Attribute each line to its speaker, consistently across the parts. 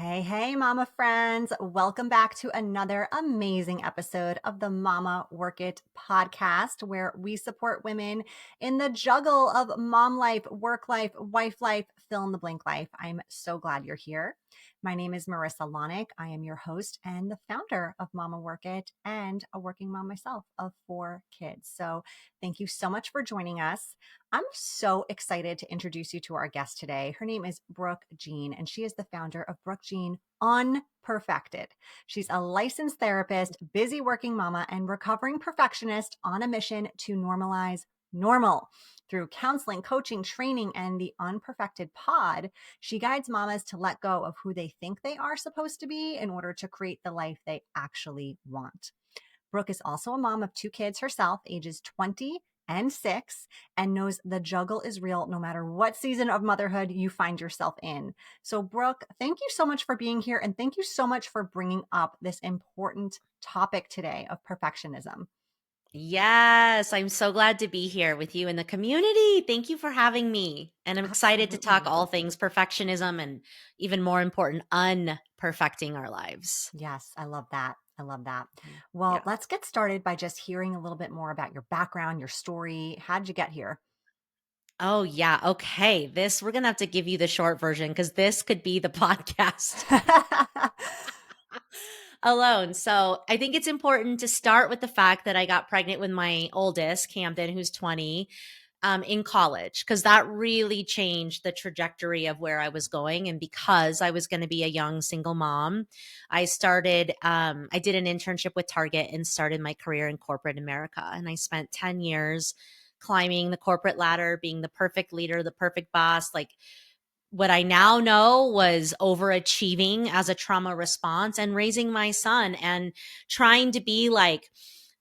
Speaker 1: Hey, mama friends. Welcome back to another amazing episode of the Mama Work It podcast, where we support women in the juggle of mom life, work life, wife life, fill in the blank life. I'm so glad you're here. My name is Marissa Lonick. I am your host and the founder of Mama Work It and a working mom myself of 4 kids. So thank you so much for joining us. I'm so excited to introduce you to our guest today. Her name is Brooke Jean, and she is the founder of Brooke Jean Unperfected. She's a licensed therapist, busy working mama, and recovering perfectionist on a mission to normalize normal. Through counseling, coaching, training, and the Unperfected Pod, she guides mamas to let go of who they think they are supposed to be in order to create the life they actually want. Brooke is also a mom of 2 kids herself, ages 20 and 6, and knows the juggle is real no matter what season of motherhood you find yourself in. So, Brooke, thank you so much for being here. And thank you so much for bringing up this important topic today of perfectionism.
Speaker 2: Yes, I'm so glad to be here with you in the community. Thank you for having me. And I'm excited to talk
Speaker 1: Absolutely.
Speaker 2: all things perfectionism and even more important, unperfecting our lives.
Speaker 1: Yes, I love that. I love that.
Speaker 2: Mhm.
Speaker 1: Well,
Speaker 2: Yeah.
Speaker 1: let's get started by just hearing a little bit more about your background, your story. How'd you get here?
Speaker 2: Oh, yeah. Okay. We're going to have to give you the short version because this could be the podcast alone. So I think it's important to start with the fact that I got pregnant with my oldest, Camden, who's 20. In college, because that really changed the trajectory of where I was going. And because I was going to be a young single mom, I did an internship with Target and started my career in corporate America. And I spent 10 years climbing the corporate ladder, being the perfect leader, the perfect boss. Like what I now know was overachieving as a trauma response and raising my son and trying to be like,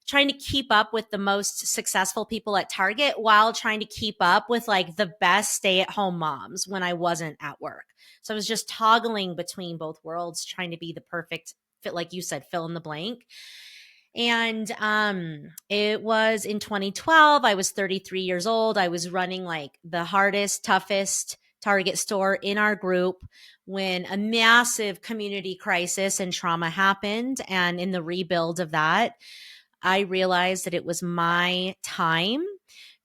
Speaker 2: trying to keep up with the most successful people at Target while trying to keep up with like the best stay at home moms when I wasn't at work. So I was just toggling between both worlds, trying to be the perfect fit, like you said, fill in the blank. And it was in 2012. I was 33 years old. I was running like the hardest, toughest Target store in our group when a massive community crisis and trauma happened. And in the rebuild of that, I realized that it was my time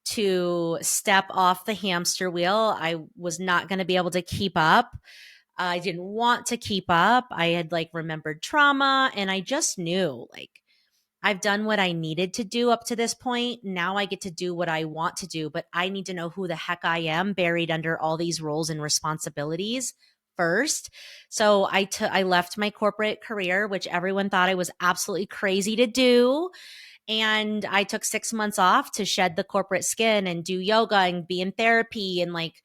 Speaker 2: to step off the hamster wheel. I was not going to be able to keep up. I didn't want to keep up. I had like remembered trauma and I just knew like I've done what I needed to do up to this point. Now I get to do what I want to do, but I need to know who the heck I am buried under all these roles and responsibilities first. So I left my corporate career, which everyone thought I was absolutely crazy to do. And I took 6 months off to shed the corporate skin and do yoga and be in therapy and like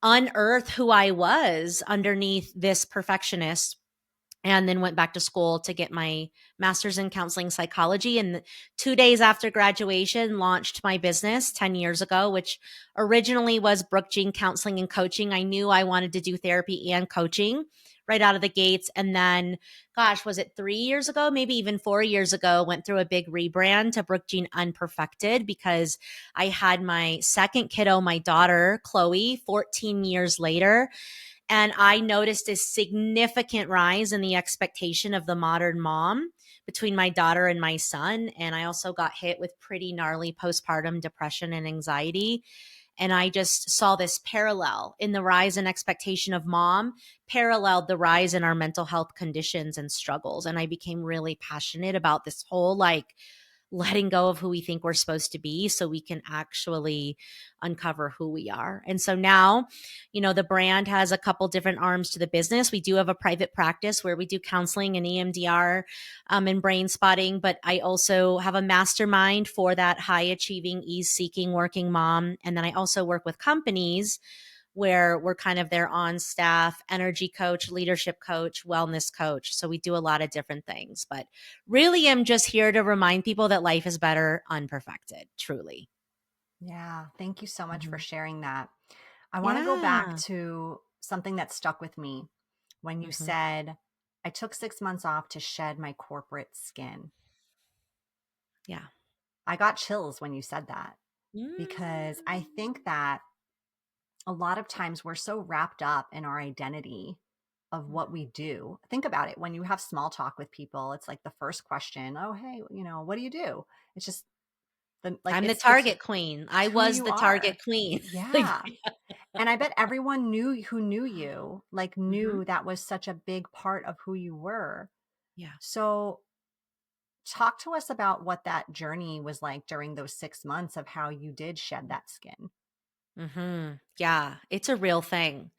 Speaker 2: unearth who I was underneath this perfectionist, and then went back to school to get my master's in counseling psychology. And 2 days after graduation, launched my business 10 years ago, which originally was Brooke Jean Counseling and Coaching. I knew I wanted to do therapy and coaching right out of the gates. And then, gosh, was it 3 years ago, maybe even 4 years ago, went through a big rebrand to Brooke Jean Unperfected because I had my second kiddo, my daughter, Chloe, 14 years later. And I noticed a significant rise in the expectation of the modern mom between my daughter and my son. And I also got hit with pretty gnarly postpartum depression and anxiety. And I just saw this parallel in the rise in expectation of mom, paralleled the rise in our mental health conditions and struggles. And I became really passionate about this whole like letting go of who we think we're supposed to be so we can actually uncover who we are. And so now, the brand has a couple different arms to the business. We do have a private practice where we do counseling and EMDR and brain spotting, but I also have a mastermind for that high achieving, ease seeking working mom. And then I also work with companies where we're kind of their on staff energy coach, leadership coach, wellness coach. So we do a lot of different things, but really am just here to remind people that life is better unperfected, truly.
Speaker 1: Yeah, thank you so much for
Speaker 2: Mhm.
Speaker 1: sharing that. I want to go back
Speaker 2: Yeah.
Speaker 1: to something that stuck with me when you
Speaker 2: Hmm.
Speaker 1: said, I took 6 months off to shed my corporate skin.
Speaker 2: Yeah.
Speaker 1: I got chills when you said that because I
Speaker 2: Mm.
Speaker 1: think that a lot of times we're so wrapped up in our identity of what we do. Think about it. When you have small talk with people, it's like the first question, "Oh, hey, what do you do?" It's just like
Speaker 2: I'm the
Speaker 1: it's
Speaker 2: target queen. I
Speaker 1: who
Speaker 2: was
Speaker 1: you
Speaker 2: the target
Speaker 1: are.
Speaker 2: queen. Like,
Speaker 1: Yeah. And I bet everyone who knew you, like
Speaker 2: mhm.
Speaker 1: knew that was such a big part of who you were.
Speaker 2: Yeah.
Speaker 1: So talk to us about what that journey was like during those 6 months of how you did shed that skin.
Speaker 2: Yeah, it's a real thing.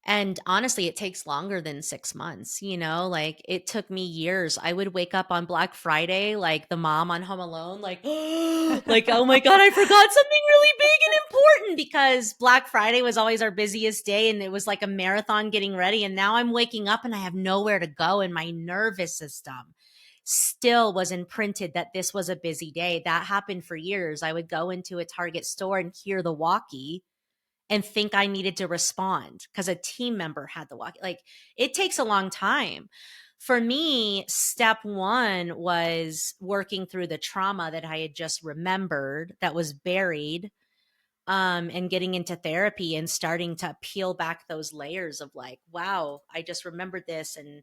Speaker 2: And honestly, it takes longer than 6 months, like, it took me years. I would wake up on Black Friday like the mom on Home Alone, like, like, "Oh my god, I forgot something really big and important," because Black Friday was always our busiest day, and it was like a marathon getting ready, and now I'm waking up and I have nowhere to go, and my nervous system still was imprinted that this was a busy day. That happened for years. I would go into a Target store and hear the walkie and think I needed to respond because a team member had the walkie. Like, it takes a long time. For me, step one was working through the trauma that I had just remembered that was buried, and getting into therapy and starting to peel back those layers of like, wow, I just remembered this. And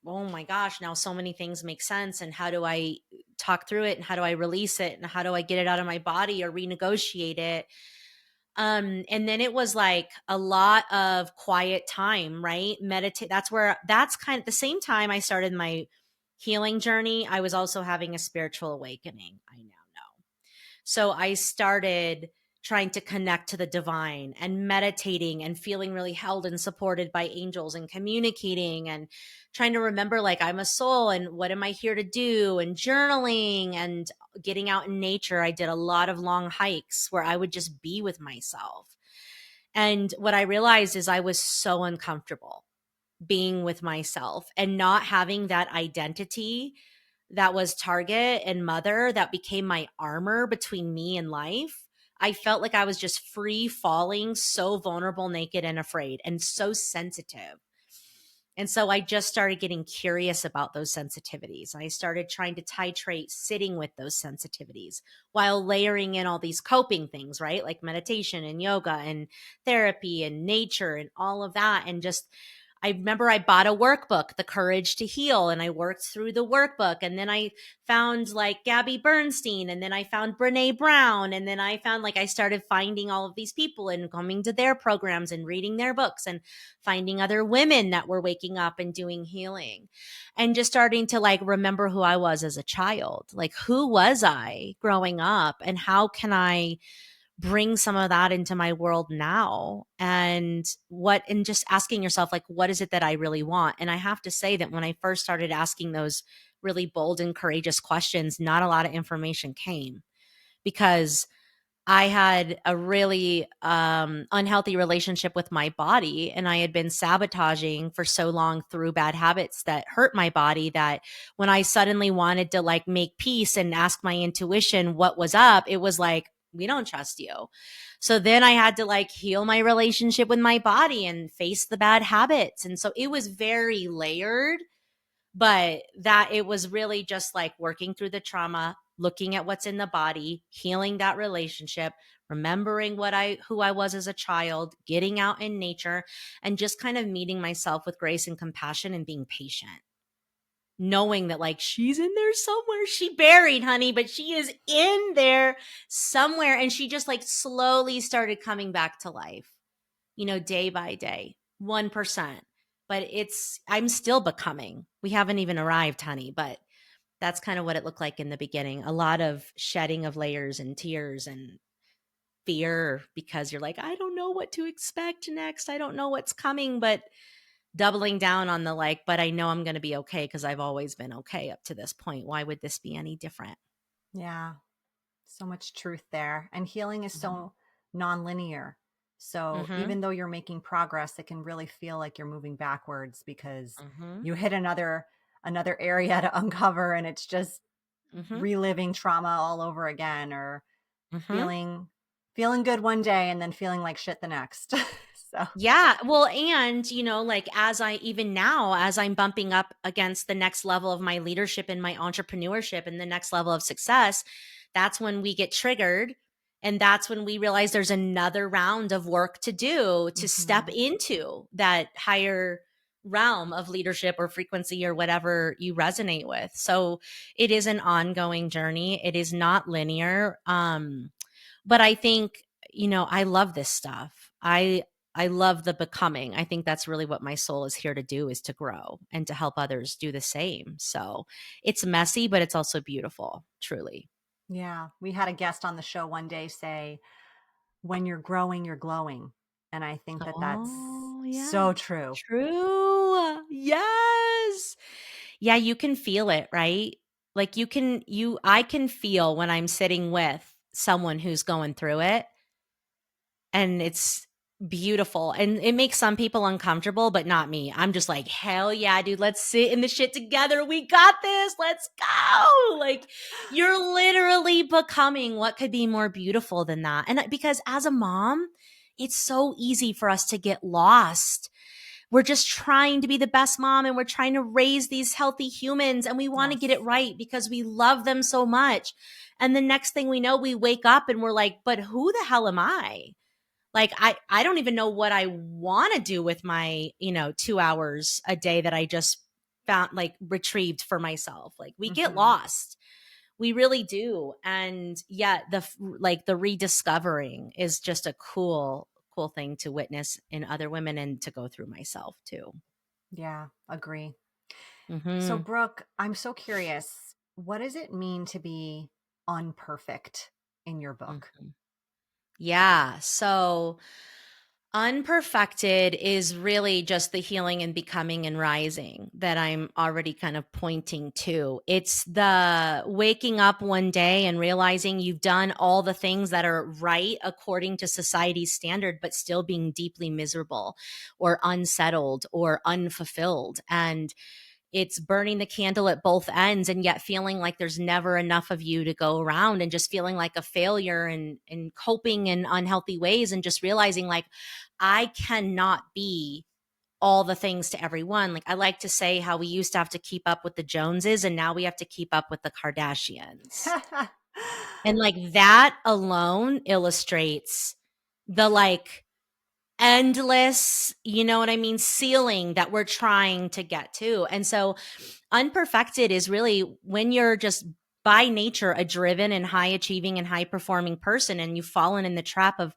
Speaker 2: oh my gosh, now so many things make sense. And how do I talk through it? And how do I release it? And how do I get it out of my body or renegotiate it? And then it was like a lot of quiet time, right? Meditate. That's kind of the same time I started my healing journey. I was also having a spiritual awakening. I now know. So I started trying to connect to the divine and meditating and feeling really held and supported by angels and communicating and trying to remember like I'm a soul and what am I here to do and journaling and getting out in nature. I did a lot of long hikes where I would just be with myself. And what I realized is I was so uncomfortable being with myself and not having that identity that was target and mother that became my armor between me and life. I felt like I was just free falling, so vulnerable, naked, and afraid, and so sensitive. And so I just started getting curious about those sensitivities. I started trying to titrate sitting with those sensitivities while layering in all these coping things, right? Like meditation and yoga and therapy and nature and all of that. And just I remember I bought a workbook, The Courage to Heal, and I worked through the workbook. And then I found like Gabby Bernstein, and then I found Brene Brown. And then I found like I started finding all of these people and coming to their programs and reading their books and finding other women that were waking up and doing healing and just starting to like remember who I was as a child. Like, who was I growing up, and how can I bring some of that into my world now? And just asking yourself, like, what is it that I really want? And I have to say that when I first started asking those really bold and courageous questions, not a lot of information came because I had a really unhealthy relationship with my body, and I had been sabotaging for so long through bad habits that hurt my body that when I suddenly wanted to like make peace and ask my intuition what was up, it was like, we don't trust you. So then I had to like heal my relationship with my body and face the bad habits. And so it was very layered, but that it was really just like working through the trauma, looking at what's in the body, healing that relationship, remembering who I was as a child, getting out in nature, and just kind of meeting myself with grace and compassion and being patient, knowing that like she's in there somewhere. She buried, honey, but she is in there somewhere. And she just like slowly started coming back to life, day by day, 1%. But I'm still becoming. We haven't even arrived, honey, but that's kind of what it looked like in the beginning. A lot of shedding of layers and tears and fear because you're like, I don't know what to expect next. I don't know what's coming, but doubling down on the like, but I know I'm going to be okay because I've always been okay up to this point. Why would this be any different?
Speaker 1: Yeah. So much truth there. And healing is
Speaker 2: Mhm.
Speaker 1: so nonlinear. So
Speaker 2: Mhm.
Speaker 1: even though you're making progress, it can really feel like you're moving backwards because
Speaker 2: Mhm.
Speaker 1: you hit another area to uncover, and it's just
Speaker 2: Mhm.
Speaker 1: reliving trauma all over again, or
Speaker 2: Mhm.
Speaker 1: feeling good one day and then feeling like shit the next. So,
Speaker 2: Yeah. Well, and, like even now, as I'm bumping up against the next level of my leadership and my entrepreneurship and the next level of success, that's when we get triggered. And that's when we realize there's another round of work to do to step
Speaker 1: mhm.
Speaker 2: into that higher. realm of leadership or frequency or whatever you resonate with. So it is an ongoing journey. It is not linear. But I think, I love this stuff. I love the becoming. I think that's really what my soul is here to do, is to grow and to help others do the same. So it's messy, but it's also beautiful, truly.
Speaker 1: Yeah. We had a guest on the show one day say, when you're growing, you're glowing. And I think that that's
Speaker 2: Oh, yeah.
Speaker 1: so true.
Speaker 2: True. Yes. Yeah, you can feel it, right? Like I can feel when I'm sitting with someone who's going through it, and it's beautiful. And it makes some people uncomfortable, but not me. I'm just like, hell yeah, dude, let's sit in the shit together. We got this. Let's go. Like, you're literally becoming what could be more beautiful than that. And because as a mom, it's so easy for us to get lost. We're just trying to be the best mom, and we're trying to raise these healthy humans, and we want to get it
Speaker 1: Yes.
Speaker 2: right because we love them so much. And the next thing we know, we wake up and we're like, but who the hell am I? Like, I don't even know what I want to do with my, 2 hours a day that I just found, like, retrieved for myself. Like, we get
Speaker 1: Hmm.
Speaker 2: lost. We really do. And yet the rediscovering is just a cool thing to witness in other women and to go through myself too.
Speaker 1: Yeah. Agree. So,
Speaker 2: Mhm.
Speaker 1: Brooke, I'm so curious. What does it mean to be unperfect in your book?
Speaker 2: Mhm. Yeah. So unperfected is really just the healing and becoming and rising that I'm already kind of pointing to. It's the waking up one day and realizing you've done all the things that are right according to society's standard, but still being deeply miserable or unsettled or unfulfilled. And it's burning the candle at both ends, and yet feeling like there's never enough of you to go around, and just feeling like a failure, and coping in unhealthy ways, and just realizing like I cannot be all the things to everyone. Like, I like to say how we used to have to keep up with the Joneses, and now we have to keep up with the Kardashians. And like that alone illustrates the like endless, you know what I mean, ceiling that we're trying to get to. And so unperfected is really when you're just by nature a driven and high achieving and high performing person, and you've fallen in the trap of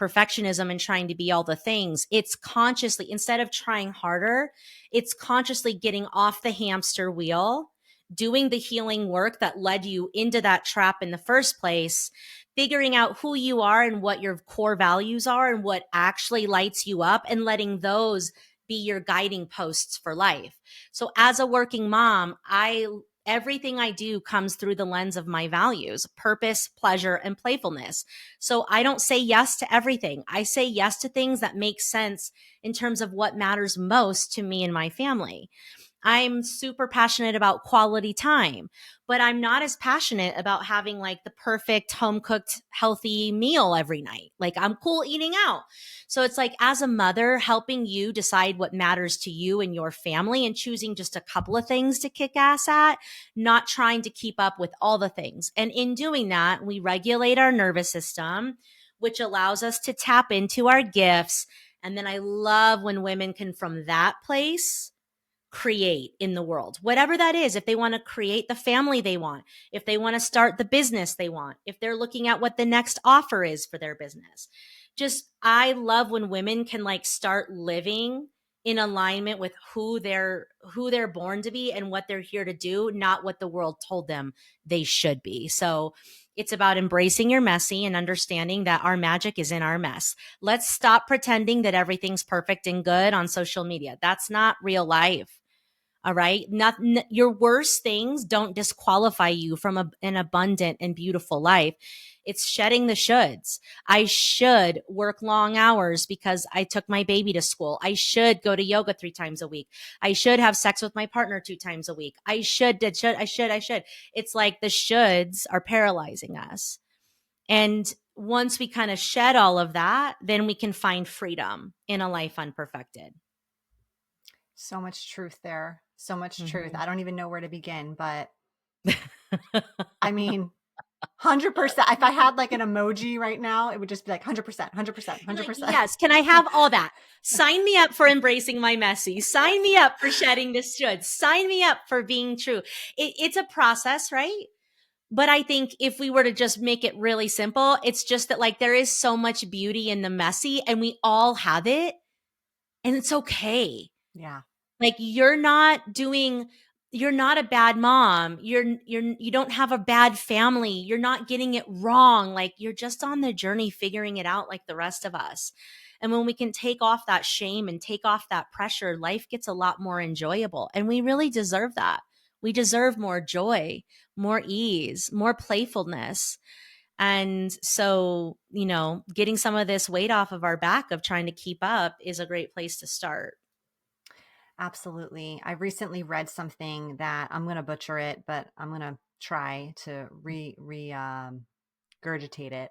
Speaker 2: perfectionism and trying to be all the things. It's consciously, instead of trying harder, it's consciously getting off the hamster wheel, doing the healing work that led you into that trap in the first place, figuring out who you are and what your core values are and what actually lights you up, and letting those be your guiding posts for life. So as a working mom, I everything I do comes through the lens of my values, purpose, pleasure, and playfulness. So I don't say yes to everything. I say yes to things that make sense in terms of what matters most to me and my family. I'm super passionate about quality time, but I'm not as passionate about having like the perfect home cooked healthy meal every night. Like, I'm cool eating out. So it's like, as a mother, helping you decide what matters to you and your family, and choosing just a couple of things to kick ass at, not trying to keep up with all the things. And in doing that, we regulate our nervous system, which allows us to tap into our gifts. And then I love when women can, from that place, create in the world, whatever that is. If they want to create the family they want, if they want to start the business they want, if they're looking at what the next offer is for their business. Just, I love when women can like start living in alignment with who they're born to be and what they're here to do, not what the world told them they should be. So it's about embracing your messy and understanding that our magic is in our mess. Let's stop pretending that everything's perfect and good on social media. That's not real life. All right. Your worst things don't disqualify you from an abundant and beautiful life. It's shedding the shoulds. I should work long hours because I took my baby to school. I should go to yoga 3 times a week. I should have sex with my partner 2 times a week. I should. It's like the shoulds are paralyzing us. And once we kind of shed all of that, then we can find freedom in a life unperfected.
Speaker 1: So much truth there. So much truth.
Speaker 2: Mhm.
Speaker 1: I don't even know where to begin, but I mean, 100%. If I had like an emoji right now, it would just be like 100%, 100%,
Speaker 2: You're like,
Speaker 1: 100%.
Speaker 2: yes, can I have all that? Sign me up for embracing my messy. Sign me up for shedding the should. Sign me up for being true. It's a process, right? But I think if we were to just make it really simple, it's just that like there is so much beauty in the messy and we all have it and it's okay.
Speaker 1: Yeah.
Speaker 2: Like you're not a bad mom. You don't have a bad family. You're not getting it wrong. Like you're just on the journey figuring it out like the rest of us. And when we can take off that shame and take off that pressure, life gets a lot more enjoyable. And we really deserve that. We deserve more joy, more ease, more playfulness. And so, getting some of this weight off of our back of trying to keep up is a great place to start.
Speaker 1: Absolutely. I recently read something that I'm going to butcher it, but I'm going to try to regurgitate it.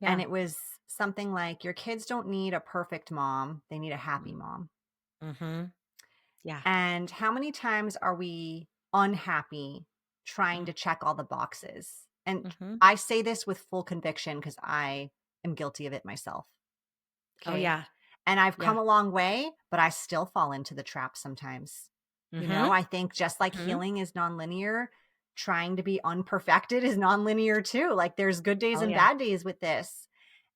Speaker 1: And
Speaker 2: Yeah.
Speaker 1: it was something like your kids don't need a perfect mom, they need a happy mom.
Speaker 2: Mm-hmm. Yeah.
Speaker 1: And how many times are we unhappy trying to check all the boxes? And
Speaker 2: Mm-hmm.
Speaker 1: I say this with full conviction because I am guilty of it myself.
Speaker 2: Oh,
Speaker 1: Okay.
Speaker 2: yeah.
Speaker 1: And I've
Speaker 2: Yeah.
Speaker 1: come a long way, but I still fall into the trap sometimes.
Speaker 2: Mm-hmm.
Speaker 1: I think just like
Speaker 2: Mm-hmm.
Speaker 1: healing is nonlinear, trying to be unperfected is nonlinear too. Like there's good days
Speaker 2: Oh,
Speaker 1: and
Speaker 2: yeah.
Speaker 1: bad days with this.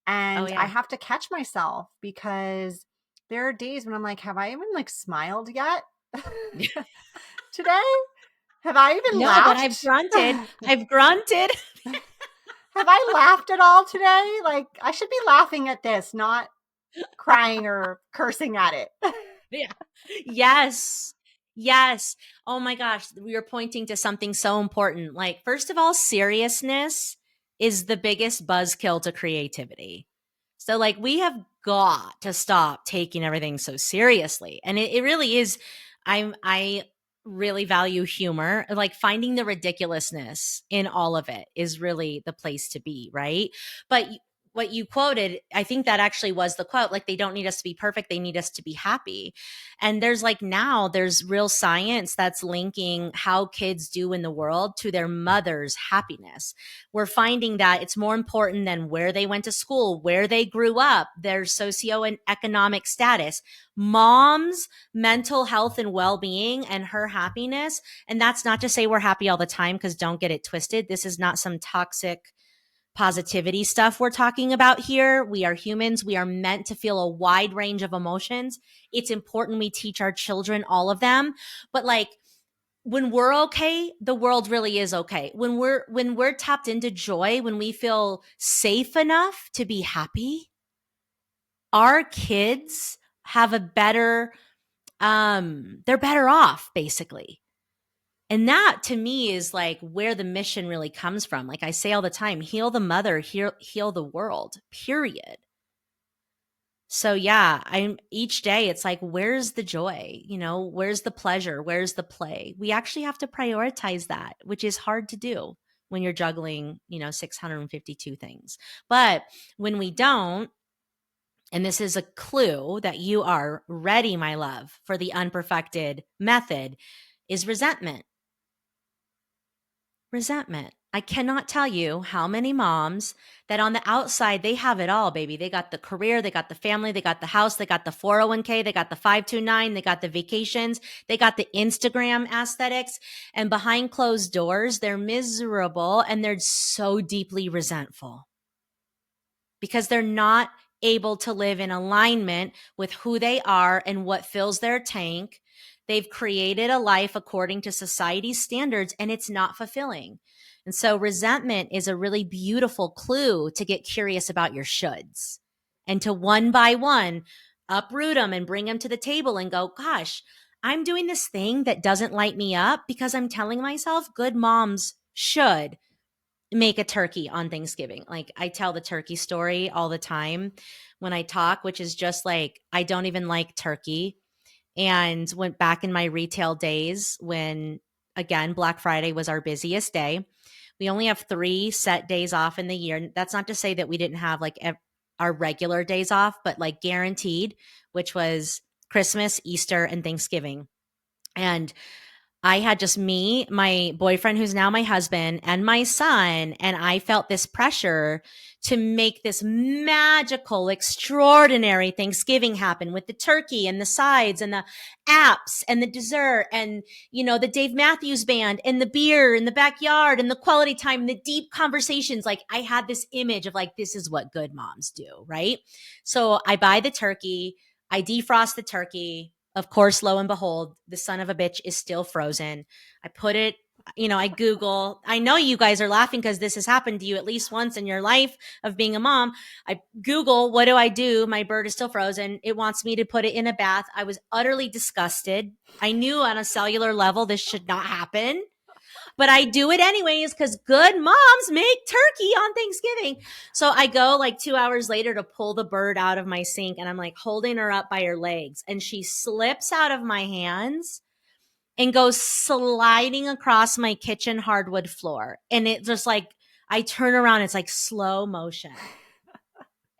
Speaker 2: Oh,
Speaker 1: And I
Speaker 2: yeah.
Speaker 1: have to catch myself because there are days when I'm like, have I even like smiled yet today? Have I even
Speaker 2: No, but I've
Speaker 1: laughed?
Speaker 2: grunted. I've grunted.
Speaker 1: Have I laughed at all today? Like I should be laughing at this, not crying or cursing at it.
Speaker 2: Yeah. Yes. Yes. Oh my gosh. We were pointing to something so important. Like, first of all, seriousness is the biggest buzzkill to creativity. So, like, we have got to stop taking everything so seriously. And it really is. I really value humor. Like, finding the ridiculousness in all of it is really the place to be, right? But what you quoted, I think that actually was the quote. Like, they don't need us to be perfect, they need us to be happy. And there's real science that's linking how kids do in the world to their mother's happiness. We're finding that it's more important than where they went to school, where they grew up, their socio and economic status. Mom's mental health and well-being and her happiness. And that's not to say we're happy all the time, because don't get it twisted. This is not some toxic positivity stuff we're talking about here. We are humans. We are meant to feel a wide range of emotions. It's important we teach our children all of them. But like, when we're okay, the world really is okay. When we're tapped into joy, when we feel safe enough to be happy, our kids have a better they're better off, basically. And that to me is like where the mission really comes from. Like I say all the time, heal the mother, heal the world, period. So yeah, I'm each day it's like, where's the joy? Where's the pleasure? Where's the play? We actually have to prioritize that, which is hard to do when you're juggling, 652 things. But when we don't, and this is a clue that you are ready, my love, for the unperfected method, is resentment. Resentment. I cannot tell you how many moms that on the outside, they have it all, baby. They got the career, they got the family, they got the house, they got the 401k, they got the 529, they got the vacations, they got the Instagram aesthetics. And behind closed doors, they're miserable and they're so deeply resentful because they're not able to live in alignment with who they are and what fills their tank. They've created a life according to society's standards and it's not fulfilling. And so resentment is a really beautiful clue to get curious about your shoulds and to one by one uproot them and bring them to the table and go, gosh, I'm doing this thing that doesn't light me up because I'm telling myself good moms should make a turkey on Thanksgiving. Like I tell the turkey story all the time when I talk, which is just like, I don't even like turkey. And went back in my retail days when, again, Black Friday was our busiest day. We only have 3 set days off in the year. That's not to say that we didn't have like our regular days off, but like guaranteed, which was Christmas, Easter, and Thanksgiving. And I had just me, my boyfriend, who's now my husband, and my son. And I felt this pressure to make this magical, extraordinary Thanksgiving happen with the turkey and the sides and the apps and the dessert and, the Dave Matthews Band and the beer in the backyard and the quality time and the deep conversations. Like I had this image of like, this is what good moms do, right? So I buy the turkey, I defrost the turkey. Of course, lo and behold, the son of a bitch is still frozen. I put it, I Google. I know you guys are laughing because this has happened to you at least once in your life of being a mom. I Google, what do I do? My bird is still frozen. It wants me to put it in a bath. I was utterly disgusted. I knew on a cellular level this should not happen, but I do it anyways because good moms make turkey on Thanksgiving. So I go like 2 hours later to pull the bird out of my sink and I'm like holding her up by her legs and she slips out of my hands and goes sliding across my kitchen hardwood floor. And it just like, I turn around, it's like slow motion.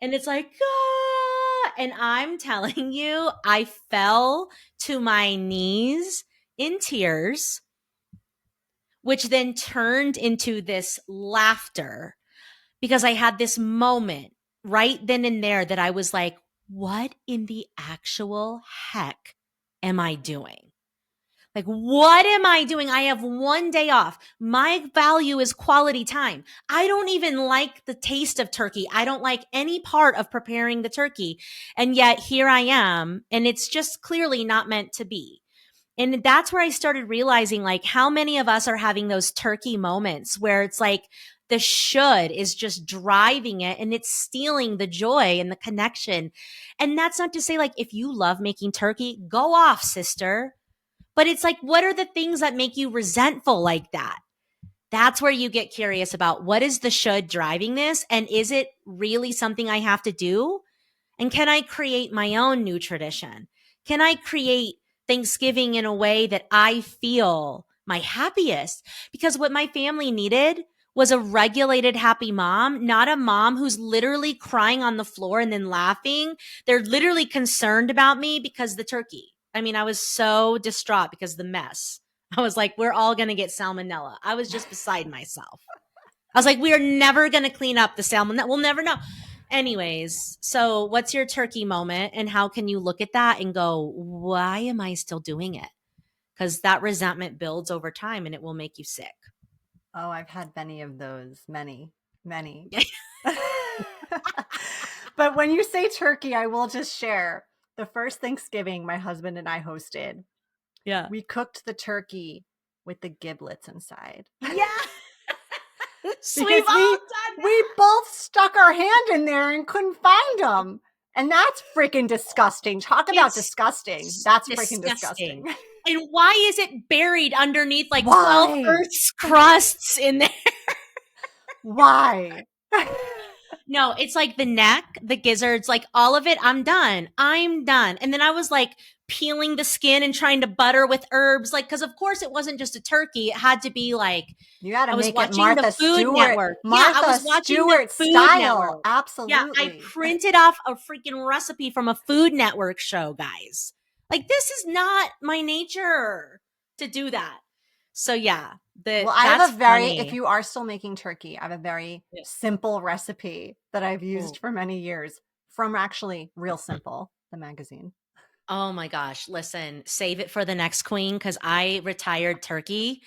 Speaker 2: And it's like, ah! And I'm telling you, I fell to my knees in tears, which then turned into this laughter because I had this moment right then and there that I was like, what in the actual heck am I doing? Like, what am I doing? I have one day off. My value is quality time. I don't even like the taste of turkey. I don't like any part of preparing the turkey. And yet here I am, and it's just clearly not meant to be. And that's where I started realizing like how many of us are having those turkey moments where it's like the should is just driving it and it's stealing the joy and the connection. And that's not to say like if you love making turkey, go off, sister. But it's like, what are the things that make you resentful like that? That's where you get curious about what is the should driving this? And is it really something I have to do? And can I create my own new tradition? Can I create Thanksgiving in a way that I feel my happiest? Because what my family needed was a regulated, happy mom, not a mom who's literally crying on the floor and then laughing. They're literally concerned about me because the turkey. I mean, I was so distraught because the mess. I was like, we're all going to get salmonella. I was just beside myself. I was like, we are never going to clean up the salmonella. We'll never know. Anyways, so what's your turkey moment and how can you look at that and go, why am I still doing it? Because that resentment builds over time and it will make you sick.
Speaker 1: Oh, I've had many of those. Many, many. But when you say turkey, I will just share the first Thanksgiving my husband and I hosted.
Speaker 2: Yeah.
Speaker 1: We cooked the turkey with the giblets inside.
Speaker 2: Yeah. So we've
Speaker 1: Because
Speaker 2: all
Speaker 1: we
Speaker 2: done
Speaker 1: we both stuck our hand in there and couldn't find them. And that's freaking disgusting. Talk about
Speaker 2: It's
Speaker 1: disgusting. That's freaking
Speaker 2: disgusting.
Speaker 1: disgusting.
Speaker 2: And why is it buried underneath like 12
Speaker 1: Why?
Speaker 2: Earth's crusts in there?
Speaker 1: Why?
Speaker 2: No, it's like the neck, the gizzards, like all of it. I'm done. I'm done. And then I was like peeling the skin and trying to butter with herbs. Like, cause of course it wasn't just a turkey. It had to be like,
Speaker 1: You got to
Speaker 2: I was
Speaker 1: make it
Speaker 2: watching the
Speaker 1: Martha
Speaker 2: Food
Speaker 1: Stewart,
Speaker 2: Network. Yeah, I
Speaker 1: Martha
Speaker 2: was watching the
Speaker 1: Stewart
Speaker 2: Food
Speaker 1: style.
Speaker 2: Network. Yeah, I
Speaker 1: Absolutely.
Speaker 2: printed off a freaking recipe from a Food Network show, guys. Like, this is not my nature to do that. So yeah,
Speaker 1: Well, I
Speaker 2: that's
Speaker 1: have a very, if
Speaker 2: funny.
Speaker 1: you are still making turkey, I have a very
Speaker 2: Yeah.
Speaker 1: simple recipe that I've
Speaker 2: Oh.
Speaker 1: used for many years from actually Real Simple, the magazine.
Speaker 2: Oh my gosh. Listen, save it for the next queen because I retired turkey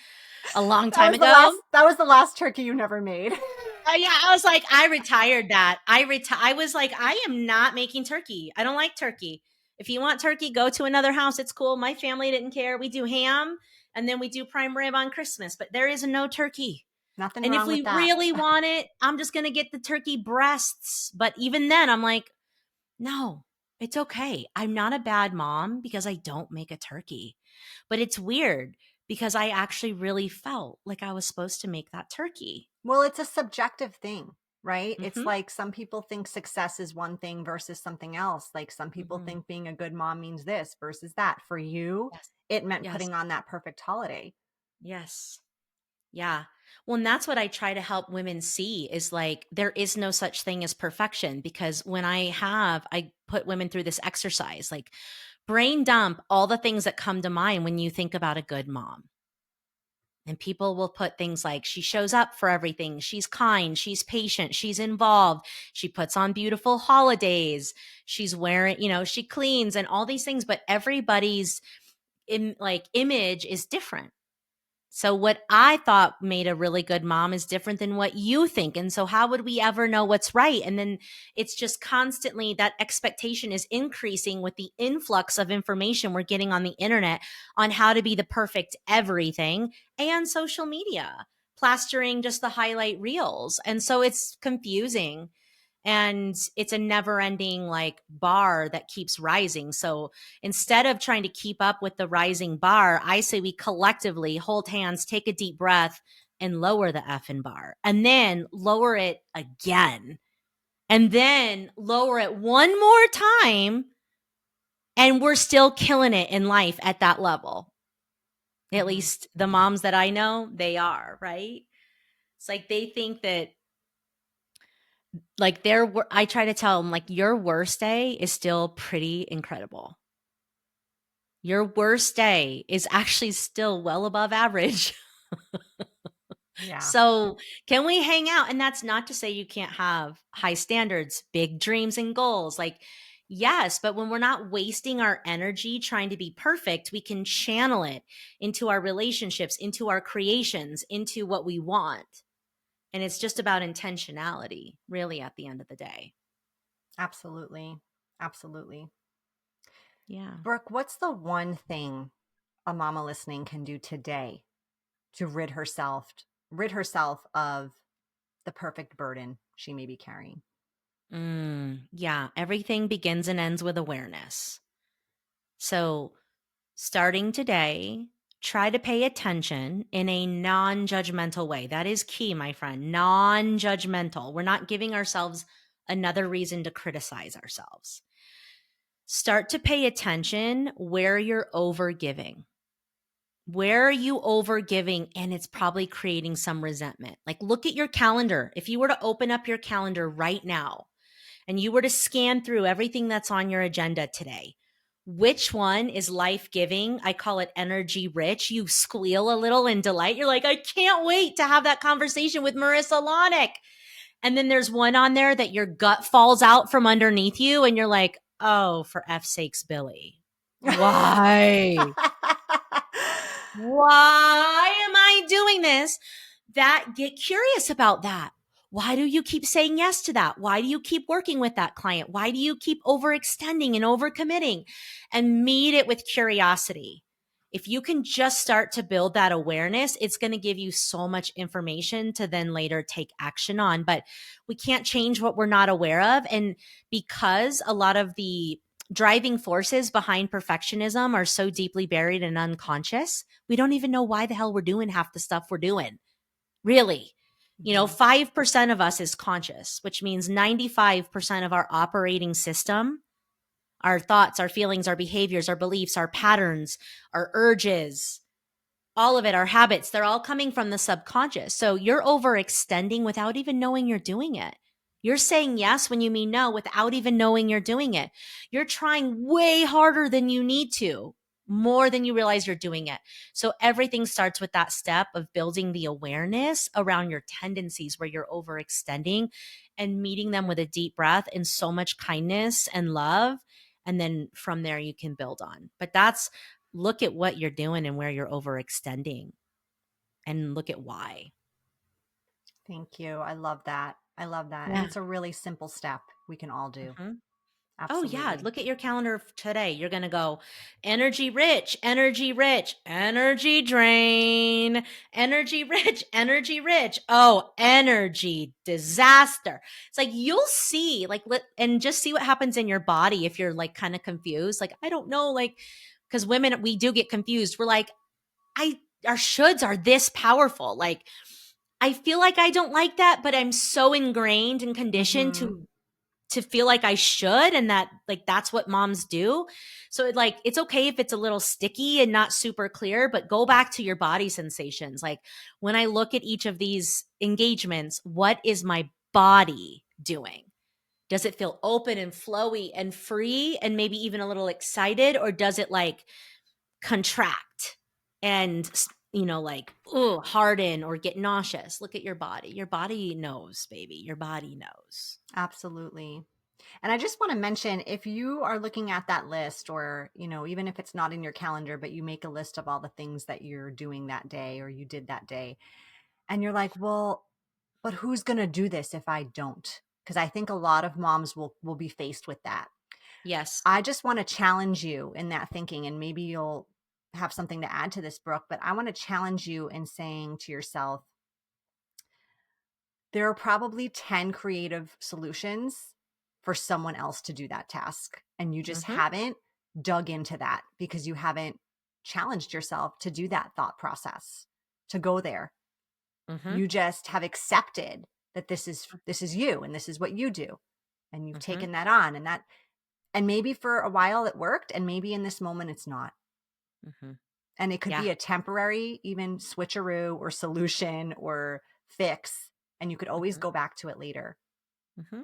Speaker 2: a long
Speaker 1: That
Speaker 2: time
Speaker 1: was the
Speaker 2: ago.
Speaker 1: last, that was the last turkey you never made.
Speaker 2: Yeah, I was like, I retired that. I was like, I am not making turkey. I don't like turkey. If you want turkey, go to another house. It's cool. My family didn't care. We do ham and then we do prime rib on Christmas, but there is no turkey.
Speaker 1: Nothing
Speaker 2: And if
Speaker 1: wrong with
Speaker 2: we
Speaker 1: that.
Speaker 2: really want it, I'm just going to get the turkey breasts. But even then, I'm like, no, it's okay. I'm not a bad mom because I don't make a turkey. But it's weird because I actually really felt like I was supposed to make that turkey.
Speaker 1: Well, it's a subjective thing, right? It's
Speaker 2: Mm-hmm.
Speaker 1: like some people think success is one thing versus something else. Like some people
Speaker 2: Mm-hmm.
Speaker 1: think being a good mom means this versus that. For you,
Speaker 2: Yes.
Speaker 1: it meant
Speaker 2: Yes.
Speaker 1: putting on that perfect holiday.
Speaker 2: Yes. Yeah. Well, and that's what I try to help women see is like there is no such thing as perfection because I put women through this exercise, like brain dump all the things that come to mind when you think about a good mom. And people will put things like, she shows up for everything. She's kind. She's patient. She's involved. She puts on beautiful holidays. She's wearing, she cleans and all these things. But everybody's image is different. So what I thought made a really good mom is different than what you think. And so how would we ever know what's right? And then it's just constantly that expectation is increasing with the influx of information we're getting on the internet on how to be the perfect everything, and social media plastering just the highlight reels. And so it's confusing, and it's a never ending bar that keeps rising. So instead of trying to keep up with the rising bar, I say we collectively hold hands, take a deep breath, and lower the effing bar, and then lower it again, and then lower it one more time. And we're still killing it in life at that level. At
Speaker 1: Hmm.
Speaker 2: least the moms that I know, they are, right? It's like they think that I try to tell them, your worst day is still pretty incredible. Your worst day is actually still well above average.
Speaker 1: Yeah.
Speaker 2: So, can we hang out? And that's not to say you can't have high standards, big dreams and goals. Yes, but when we're not wasting our energy trying to be perfect, we can channel it into our relationships, into our creations, into what we want. And it's just about intentionality, really, at the end of the day.
Speaker 1: Absolutely. Absolutely.
Speaker 2: Yeah.
Speaker 1: Brooke, what's the one thing a mama listening can do today to rid herself of the perfect burden she may be carrying?
Speaker 2: Yeah. Everything begins and ends with awareness. So, starting today, try to pay attention in a non judgmental way. That is key, my friend. Non judgmental. We're not giving ourselves another reason to criticize ourselves. Start to pay attention where you're over giving. Where are you over giving? And it's probably creating some resentment. Look at your calendar. If you were to open up your calendar right now and you were to scan through everything that's on your agenda today, which one is life giving? I call it energy rich. You squeal a little in delight. You're like, I can't wait to have that conversation with Marissa Lonick. And then there's one on there that your gut falls out from underneath you, and you're like, oh, for F's sakes, Billy. Why? Why am I doing this? Get curious about that. Why do you keep saying yes to that? Why do you keep working with that client? Why do you keep overextending and overcommitting? And meet it with curiosity. If you can just start to build that awareness, it's going to give you so much information to then later take action on. But we can't change what we're not aware of. And because a lot of the driving forces behind perfectionism are so deeply buried and unconscious, we don't even know why the hell we're doing half the stuff we're doing. Really.
Speaker 1: Mhm.
Speaker 2: 5% of us is conscious, which means 95% of our operating system, our thoughts, our feelings, our behaviors, our beliefs, our patterns, our urges, all of it, our habits, they're all coming from the subconscious. So you're overextending without even knowing you're doing it. You're saying yes when you mean no without even knowing you're doing it. You're trying way harder than you need to, more than you realize you're doing it. So everything starts with that step of building the awareness around your tendencies where you're overextending and meeting them with a deep breath and so much kindness and love. And then from there, you can build on. But look at what you're doing and where you're overextending, and look at why.
Speaker 1: Thank you. I love that. I love that. And
Speaker 2: Yeah.
Speaker 1: it's a really simple step we can all do.
Speaker 2: Mhm. Oh, yeah.
Speaker 1: Absolutely.
Speaker 2: Look at your calendar today. You're going to go energy rich, energy rich, energy drain, energy rich, energy rich. Oh, energy disaster. It's like you'll see, and just see what happens in your body if you're kind of confused. I don't know, because women, we do get confused. We're like, our shoulds are this powerful. I feel like I don't like that, but I'm so ingrained and conditioned
Speaker 1: Hmm.
Speaker 2: to feel like I should, and that that's what moms do. So it's okay if it's a little sticky and not super clear, but go back to your body sensations. When I look at each of these engagements, what is my body doing? Does it feel open and flowy and free and maybe even a little excited, or does it contract and like, oh, harden or get nauseous. Look at your body. Your body knows, baby. Your body knows.
Speaker 1: Absolutely. And I just want to mention, if you are looking at that list, or, even if it's not in your calendar, but you make a list of all the things that you're doing that day or you did that day, and you're like, well, but who's going to do this if I don't? Because I think a lot of moms will be faced with that.
Speaker 2: Yes.
Speaker 1: I just want to challenge you in that thinking, and maybe you'll have something to add to this, Brooke, but I want to challenge you in saying to yourself, there are probably 10 creative solutions for someone else to do that task. And you just
Speaker 2: Mm-hmm.
Speaker 1: haven't dug into that because you haven't challenged yourself to do that thought process, to go there.
Speaker 2: Mm-hmm.
Speaker 1: You just have accepted that this is you and this is what you do. And you've
Speaker 2: Mm-hmm.
Speaker 1: taken that on, and maybe for a while it worked, and maybe in this moment it's not.
Speaker 2: Mm-hmm.
Speaker 1: And it could
Speaker 2: Yeah.
Speaker 1: be a temporary, even switcheroo or solution or fix. And you could always
Speaker 2: Mm-hmm.
Speaker 1: go back to it later.
Speaker 2: Mm-hmm.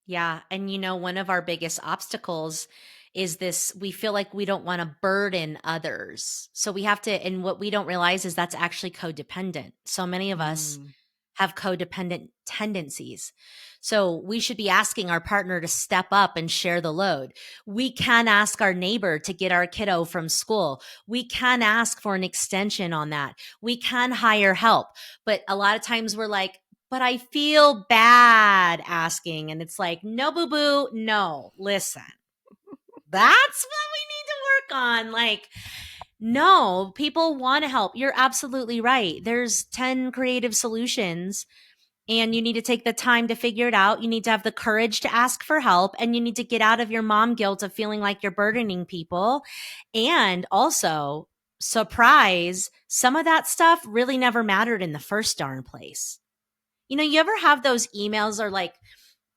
Speaker 2: Yeah. And one of our biggest obstacles is this: we feel like we don't want to burden others. So we have to, and what we don't realize is that's actually codependent. So many of us
Speaker 1: Mm.
Speaker 2: have codependent tendencies. So we should be asking our partner to step up and share the load. We can ask our neighbor to get our kiddo from school. We can ask for an extension on that. We can hire help. But a lot of times we're like, but I feel bad asking. And it's like, no, boo boo, no, listen. That's what we need to work on. Like, no, people want to help. You're absolutely right. There's 10 creative solutions, and you need to take the time to figure it out. You need to have the courage to ask for help, and you need to get out of your mom guilt of feeling like you're burdening people. And also, surprise, some of that stuff really never mattered in the first darn place. You ever have those emails or like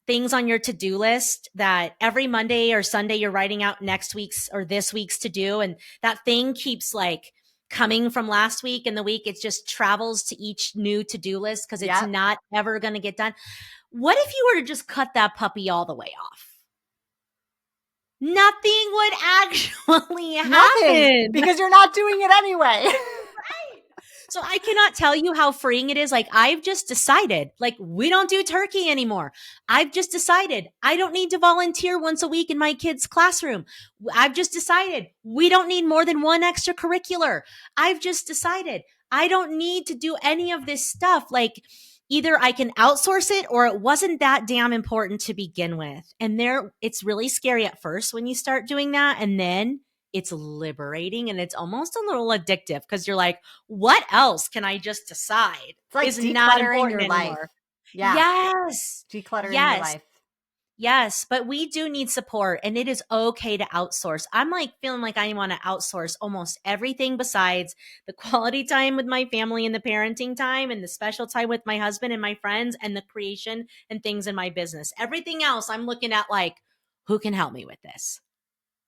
Speaker 2: things on your to-do list that every Monday or Sunday you're writing out next week's or this week's to do, and that thing keeps like coming from last week, and the week it just travels to each new to-do list because it's
Speaker 1: Yep.
Speaker 2: not ever going to get done. What if you were to just cut that puppy all the way off? Nothing would actually
Speaker 1: Nothing,
Speaker 2: happen.
Speaker 1: because you're not doing it anyway.
Speaker 2: Right. So I cannot tell you how freeing it is. Like, I've just decided, like, we don't do turkey anymore. I've just decided I don't need to volunteer once a week in my kid's classroom. I've just decided we don't need more than one extracurricular. I've just decided I don't need to do any of this stuff. Like, either I can outsource it or it wasn't that damn important to begin with. And it's really scary at first when you start doing that. And then it's liberating, and it's almost a little addictive because you're like, what else can I just decide
Speaker 1: It's like
Speaker 2: is not
Speaker 1: decluttering your
Speaker 2: important
Speaker 1: life.
Speaker 2: anymore?
Speaker 1: Yeah,
Speaker 2: Yes.
Speaker 1: decluttering your
Speaker 2: Yes.
Speaker 1: life.
Speaker 2: Yes, but we do need support, and it is okay to outsource. I'm like feeling like I want to outsource almost everything besides the quality time with my family and the parenting time and the special time with my husband and my friends and the creation and things in my business. Everything else I'm looking at like, who can help me with this?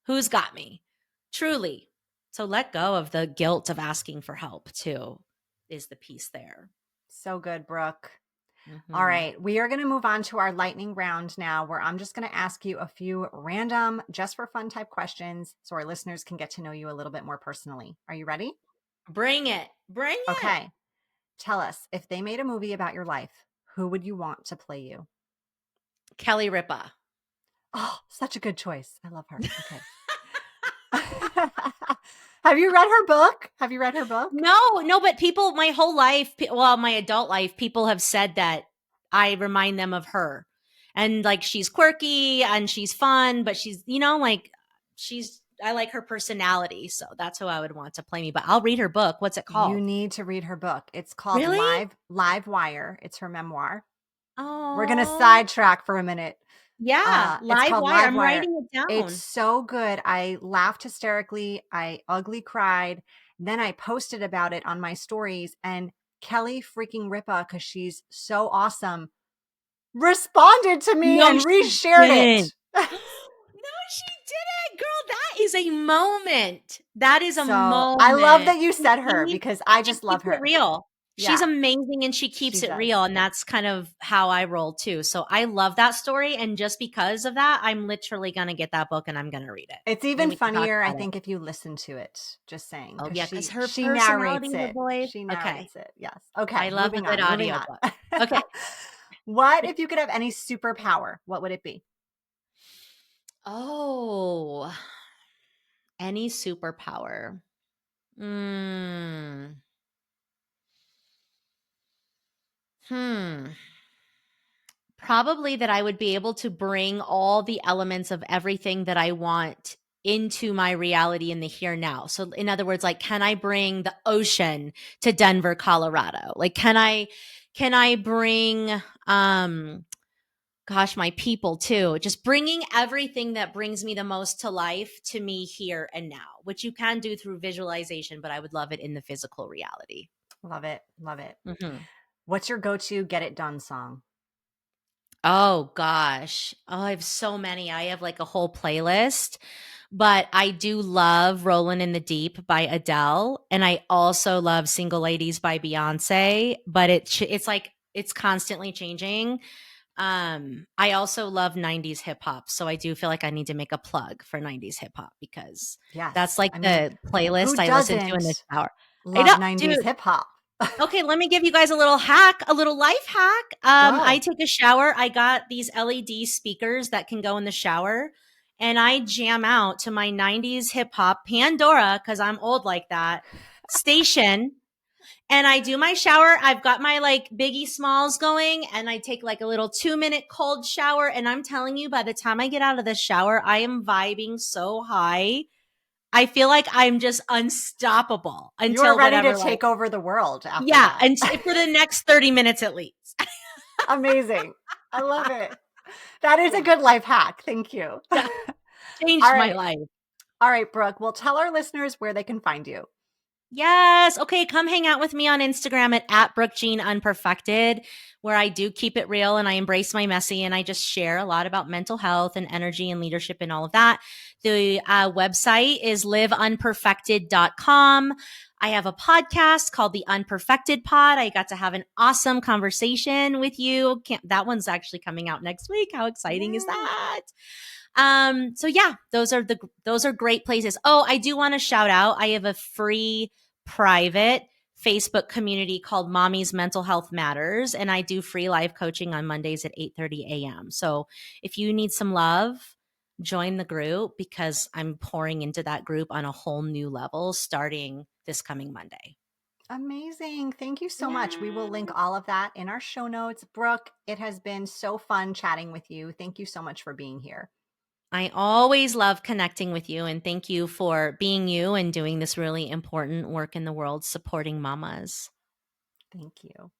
Speaker 2: Who's got me? Truly. So let go of the guilt of asking for help too, is the piece there.
Speaker 1: So good, Brooke. All
Speaker 2: Hmm.
Speaker 1: right, we are going to move on to our lightning round now, where I'm just going to ask you a few random, just for fun type questions so our listeners can get to know you a little bit more personally. Are you ready?
Speaker 2: Bring it. Bring it.
Speaker 1: Okay. Tell us, if they made a movie about your life, who would you want to play you?
Speaker 2: Kelly Ripa.
Speaker 1: Oh, such a good choice. I love her. Okay. Have you read her book? Have you read her book?
Speaker 2: No, but people, my whole life, well, my adult life, people have said that I remind them of her. And like, she's quirky and she's fun, but she's, like, I like her personality. So that's who I would want to play me. But I'll read her book. What's it
Speaker 1: You
Speaker 2: called?
Speaker 1: need to read her book. It's called
Speaker 2: Really?
Speaker 1: Live Wire. It's her memoir. We're going to
Speaker 2: Oh,
Speaker 1: sidetrack for a minute.
Speaker 2: yeah.
Speaker 1: It's
Speaker 2: Live
Speaker 1: called
Speaker 2: wire.
Speaker 1: Live
Speaker 2: I'm
Speaker 1: Wire.
Speaker 2: writing it
Speaker 1: It's
Speaker 2: down.
Speaker 1: so good. I laughed hysterically. I ugly cried. Then I posted about it on my stories, and Kelly freaking Ripa, because she's so awesome, responded to me
Speaker 2: No,
Speaker 1: and
Speaker 2: she
Speaker 1: reshared it.
Speaker 2: didn't. No, she didn't. Girl, that is a moment. That is a
Speaker 1: So I love
Speaker 2: moment.
Speaker 1: that you said her,
Speaker 2: She
Speaker 1: because I
Speaker 2: she
Speaker 1: just love
Speaker 2: keeps it
Speaker 1: her.
Speaker 2: real. She's
Speaker 1: Yeah,
Speaker 2: amazing and she
Speaker 1: she
Speaker 2: keeps it
Speaker 1: does.
Speaker 2: real, and that's kind of how I roll too. So I love that story, and just because of that, I'm literally gonna get that book and I'm gonna read it.
Speaker 1: It's
Speaker 2: And then
Speaker 1: even
Speaker 2: we can talk
Speaker 1: funnier, I
Speaker 2: about it.
Speaker 1: think, if you listen to it, just saying,
Speaker 2: Oh,
Speaker 1: because
Speaker 2: yeah, because her
Speaker 1: she
Speaker 2: personality,
Speaker 1: narrates
Speaker 2: her
Speaker 1: it.
Speaker 2: voice.
Speaker 1: She
Speaker 2: Okay.
Speaker 1: narrates it. Yes. Okay,
Speaker 2: I love a
Speaker 1: moving
Speaker 2: good
Speaker 1: on, moving on.
Speaker 2: audiobook. Okay.
Speaker 1: What if you could have any superpower, what would it be?
Speaker 2: Oh, any superpower. Mm. Hmm. Probably that I would be able to bring all the elements of everything that I want into my reality in the here now. So in other words, like, can I bring the ocean to Denver, Colorado? Like, can I bring gosh, my people too. Just bringing everything that brings me the most to life to me here and now, which you can do through visualization, but I would love it in the physical reality.
Speaker 1: Love it, love it.
Speaker 2: Mhm.
Speaker 1: What's your go-to get it done song?
Speaker 2: Oh gosh. Oh, I have so many. I have like a whole playlist, but I do love Rollin' in the Deep by Adele, and I also love Single Ladies by Beyonce, but it's like it's constantly changing. I also love 90s hip hop, so I do feel like I need to make a plug for 90s hip hop because that's
Speaker 1: Yes.
Speaker 2: like
Speaker 1: I mean,
Speaker 2: the
Speaker 1: who
Speaker 2: playlist I listen to in the
Speaker 1: doesn't
Speaker 2: shower. I
Speaker 1: love
Speaker 2: know,
Speaker 1: 90s
Speaker 2: dude.
Speaker 1: hip hop?
Speaker 2: Okay, let me give you guys a little hack, a little life hack. I
Speaker 1: Go.
Speaker 2: take a shower. I got these LED speakers that can go in the shower, and I jam out to my 90s hip hop Pandora because I'm old like that station. And I do my shower. I've got my like Biggie Smalls going, and I take like a little 2-minute cold shower. And I'm telling you, by the time I get out of the shower, I am vibing so high. I feel like I'm just unstoppable
Speaker 1: You're
Speaker 2: until
Speaker 1: ready to
Speaker 2: whatever, like,
Speaker 1: take over the world after
Speaker 2: yeah,
Speaker 1: that.
Speaker 2: and for the next 30 minutes at least.
Speaker 1: Amazing. I love it. That is a
Speaker 2: Yeah.
Speaker 1: good life hack. Thank you.
Speaker 2: Yeah.
Speaker 1: All
Speaker 2: Changed my
Speaker 1: right.
Speaker 2: life.
Speaker 1: All right, Brooke. Well, tell our listeners where they can find you.
Speaker 2: Yes. Okay. Come hang out with me on Instagram at Brooke Jean Unperfected, where I do keep it real and I embrace my messy and I just share a lot about mental health and energy and leadership and all of that. The website is liveunperfected.com. I have a podcast called The Unperfected Pod. I got to have an awesome conversation with you. That one's actually coming out next week. How exciting is
Speaker 1: Yay.
Speaker 2: that? So yeah, those are great places. Oh, I do want to shout out. I have a free private Facebook community called Mommy's Mental Health Matters, and I do free live coaching on Mondays at 8:30 a.m. So if you need some love, join the group because I'm pouring into that group on a whole new level starting this coming Monday.
Speaker 1: Amazing. Thank you so much. We will link
Speaker 2: Yeah.
Speaker 1: all of that in our show notes. Brooke, it has been so fun chatting with you. Thank you so much for being here.
Speaker 2: I always love connecting with you and thank you for being you and doing this really important work in the world supporting mamas.
Speaker 1: Thank you.